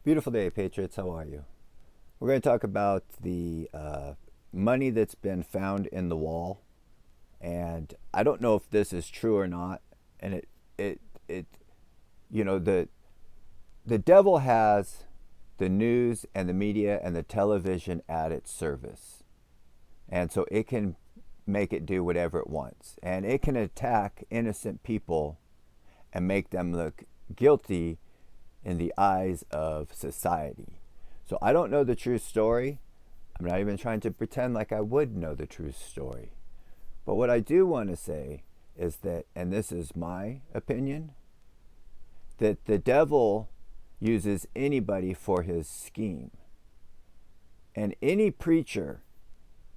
Beautiful day, Patriots. How are you? We're going to talk about the money that's been found in the wall, and I don't know if this is true or not. And it, you know, the devil has the news and the media and the television at its service, and so it can make it do whatever it wants, and it can attack innocent people and make them look guilty in the eyes of society. So I don't know the true story. I'm not even trying to pretend like I would know the true story. But what I do want to say is that, and this is my opinion, that the devil uses anybody for his scheme. And any preacher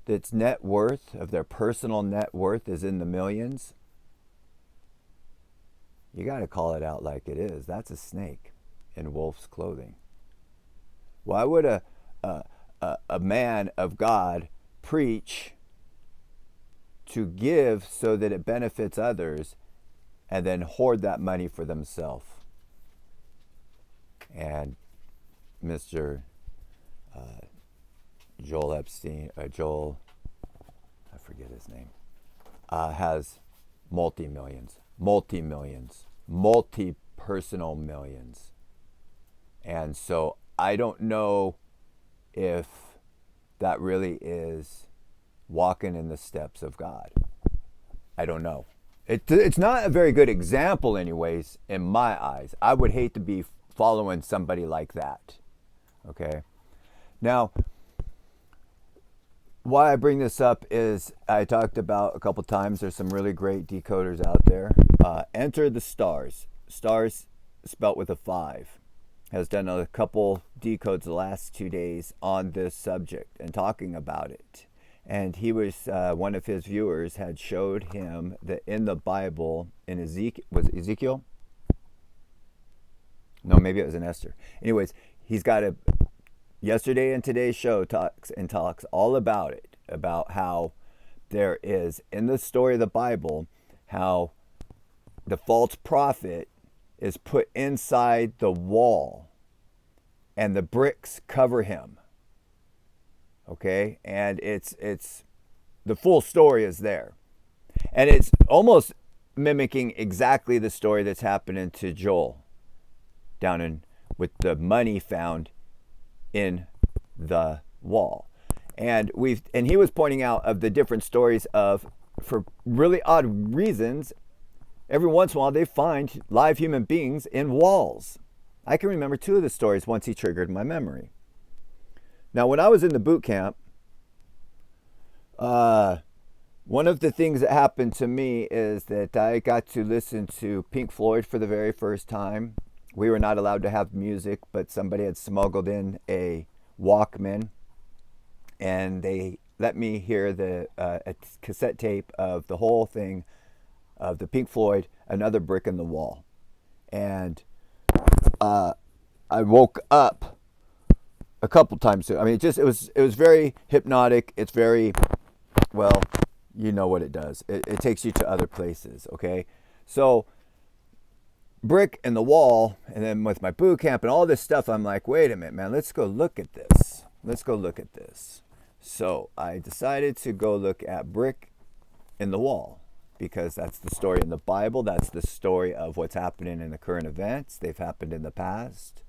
that's net worth, of their personal net worth, is in the millions, you got to call it out like it is. That's a snake in wolf's clothing. Why would a man of God preach to give so that it benefits others and then hoard that money for themselves? And Mr. Joel Epstein, I forget his name, has multi-millions, multi-personal millions. And so I don't know if that really is walking in the steps of God. I don't know. It's not a very good example, anyways, in my eyes. I would hate to be following somebody like that. Okay? Now, why I bring this up is I talked about a couple times, there's some really great decoders out there. Enter the Stars. Stars spelt with a 5. Has done a couple decodes the last 2 days on this subject and talking about it. And he was, one of his viewers had showed him that in the Bible, in Ezekiel, was it Ezekiel? No, maybe it was in Esther. Anyways, he's got a, yesterday and today's show talks all about it, about how there is, in the story of the Bible, how the false prophet is put inside the wall and the bricks cover him. Okay? And it's the full story is there. And it's almost mimicking exactly the story that's happening to Joel down in, with the money found in the wall. And he was pointing out of the different stories of, for really odd reasons, every once in a while they find live human beings in walls. I can remember 2 of the stories once he triggered my memory. Now, when I was in the boot camp, one of the things that happened to me is that I got to listen to Pink Floyd for the very first time. We were not allowed to have music, but somebody had smuggled in a Walkman, and they let me hear a cassette tape of the whole thing of the Pink Floyd, Another Brick in the Wall. And I woke up a couple times. I mean, it was very hypnotic. It's very, well, you know what it does. It takes you to other places, okay? So, brick in the wall, and then with my boot camp and all this stuff, I'm like, wait a minute, man, let's go look at this. So I decided to go look at brick in the wall, because that's the story in the Bible. That's the story of what's happening in the current events. They've happened in the past.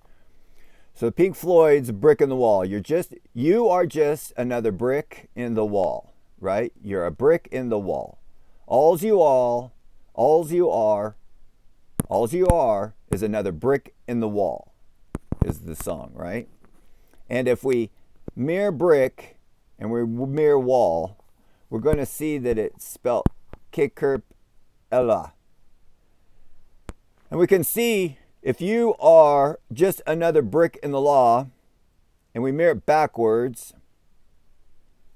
So Pink Floyd's Brick in the Wall. You are just another brick in the wall, right? You're a brick in the wall. Alls you are is another brick in the wall, is the song, right? And if we mirror brick and we mirror wall, we're going to see that it's spelled Kekerp Ella. And we can see, if you are just another brick in the law, and we mirror it backwards,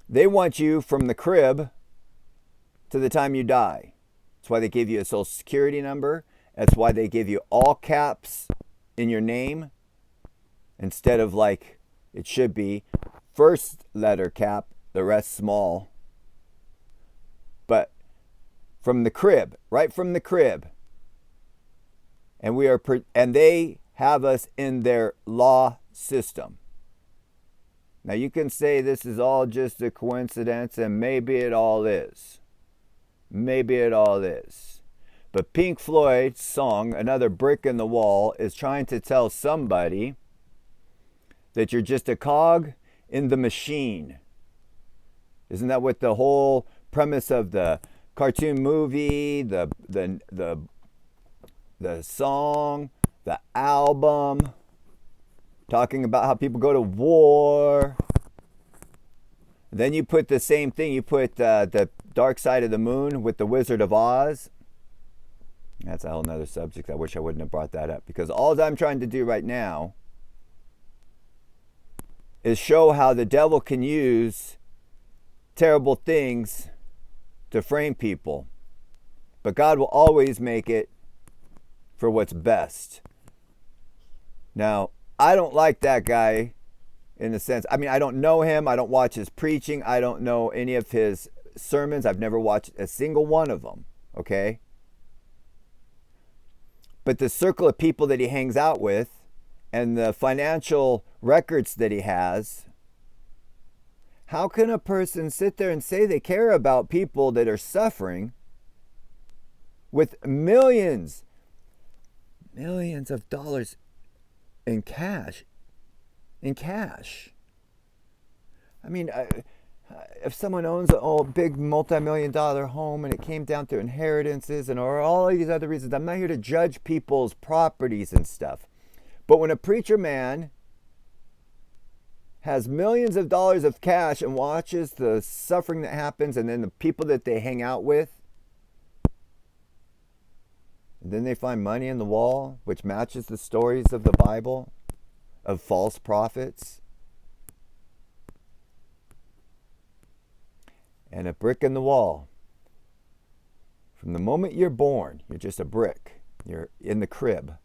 they want you from the crib to the time you die. That's why they give you a social security number. That's why they give you all caps in your name instead of, like it should be, first letter cap, the rest small. But from the crib, right from the crib. And they have us in their law system. Now you can say this is all just a coincidence, and maybe it all is. Maybe it all is. But Pink Floyd's song, Another Brick in the Wall, is trying to tell somebody that you're just a cog in the machine. Isn't that what the whole premise of the cartoon movie, the song, the album, talking about how people go to war? Then you put the same thing, you put the Dark Side of the Moon with the Wizard of Oz. That's a whole nother subject. I wish I wouldn't have brought that up, because all I'm trying to do right now is show how the devil can use terrible things to frame people. But God will always make it for what's best. Now, I don't like that guy in the sense, I mean, I don't know him. I don't watch his preaching. I don't know any of his sermons. I've never watched a single one of them, okay? But the circle of people that he hangs out with and the financial records that he has, how can a person sit there and say they care about people that are suffering with millions of dollars in cash? I mean, if someone owns a big multi-million-dollar home and it came down through inheritances and or all these other reasons, I'm not here to judge people's properties and stuff. But when a preacher man has millions of dollars of cash and watches the suffering that happens, and then the people that they hang out with, and then they find money in the wall, which matches the stories of the Bible of false prophets, and a brick in the wall. From the moment you're born, you're just a brick. You're in the crib.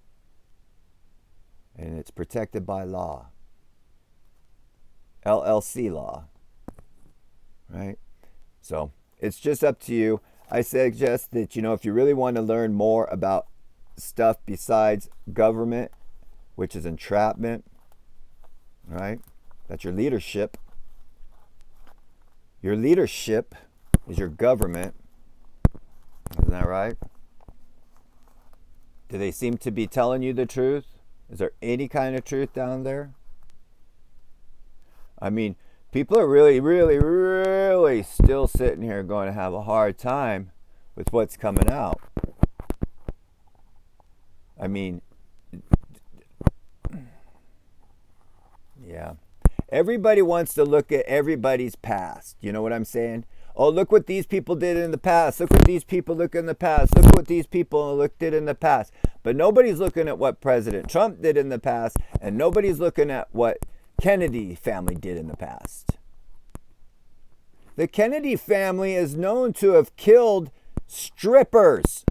And it's protected by law. LLC law. Right? So, it's just up to you. I suggest that, if you really want to learn more about stuff besides government, which is entrapment, right? That's your leadership. Your leadership is your government. Isn't that right? Do they seem to be telling you the truth? Is there any kind of truth down there? I mean, people are really still sitting here going to have a hard time with what's coming out. I mean, yeah. Everybody wants to look at everybody's past. You know what I'm saying? Oh, look what these people did in the past. Look what these people look in the past. Look what these people did in the past. But nobody's looking at what President Trump did in the past, and nobody's looking at what Kennedy family did in the past. The Kennedy family is known to have killed strippers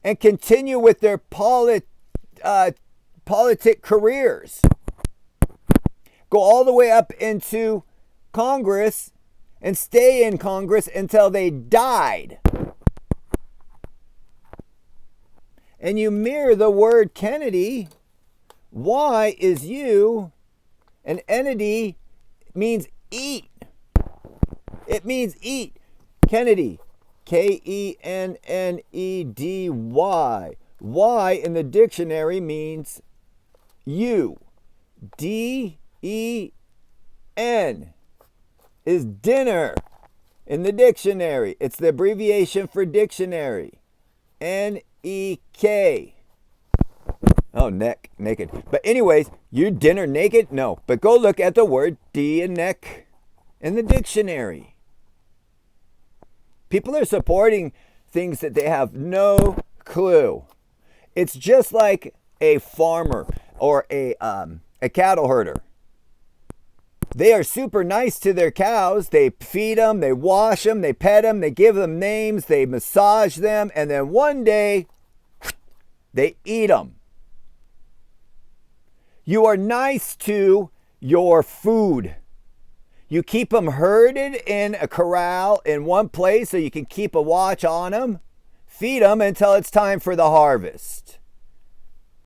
and continue with their politic careers. Go all the way up into Congress and stay in Congress until they died. And you mirror the word Kennedy. Y is you. An entity means eat. It means eat. Kennedy. Kennedy. Y in the dictionary means you. D-E-N is dinner in the dictionary. It's the abbreviation for dictionary. N-E-K. Oh, naked. But anyways, you dinner naked? No. But go look at the word D and neck in the dictionary. People are supporting things that they have no clue. It's just like a farmer or a cattle herder. They are super nice to their cows. They feed them, they wash them, they pet them, they give them names, they massage them, and then one day, they eat them. You are nice to your food. You keep them herded in a corral in one place so you can keep a watch on them. Feed them until it's time for the harvest.